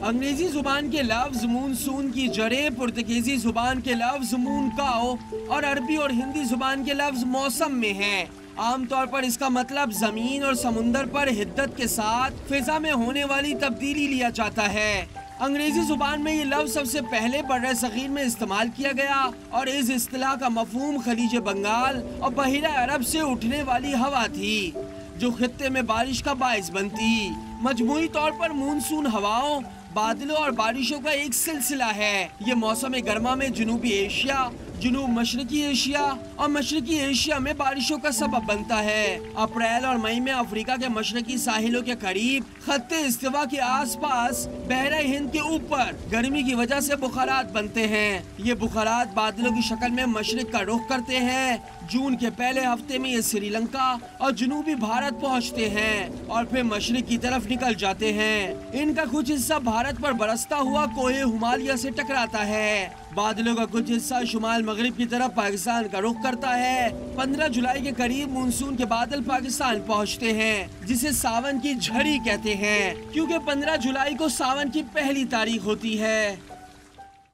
انگریزی زبان کے لفظ مونسون کی جڑیں پرتگیزی زبان کے لفظ مونکاؤ اور عربی اور ہندی زبان کے لفظ موسم میں ہیں۔ عام طور پر اس کا مطلب زمین اور سمندر پر حدت کے ساتھ فضا میں ہونے والی تبدیلی لیا جاتا ہے۔ انگریزی زبان میں یہ لفظ سب سے پہلے برِ صغیر میں استعمال کیا گیا اور اس اصطلاح کا مفہوم خلیج بنگال اور بحیرہ عرب سے اٹھنے والی ہوا تھی جو خطے میں بارش کا باعث بنتی۔ مجموعی طور پر مونسون ہواؤں، بادلوں اور بارشوں کا ایک سلسلہ ہے۔ یہ موسم گرما میں جنوبی ایشیا، جنوب مشرقی ایشیا اور مشرقی ایشیا میں بارشوں کا سبب بنتا ہے۔ اپریل اور مئی میں افریقہ کے مشرقی ساحلوں کے قریب خط استوا کے آس پاس بحیرہ ہند کے اوپر گرمی کی وجہ سے بخارات بنتے ہیں۔ یہ بخارات بادلوں کی شکل میں مشرق کا رخ کرتے ہیں۔ جون کے پہلے ہفتے میں یہ سری لنکا اور جنوبی بھارت پہنچتے ہیں اور پھر مشرق کی طرف نکل جاتے ہیں۔ ان کا کچھ حصہ بھارت پر برستا ہوا کوہ ہمالیہ سے ٹکراتا ہے۔ بادلوں کا کچھ حصہ شمال مغرب کی طرف پاکستان کا رخ کرتا ہے۔ 15 جولائی کے قریب مونسون کے بادل پاکستان پہنچتے ہیں جسے ساون کی جھڑی کہتے ہیں کیونکہ 15 جولائی کو ساون کی پہلی تاریخ ہوتی ہے۔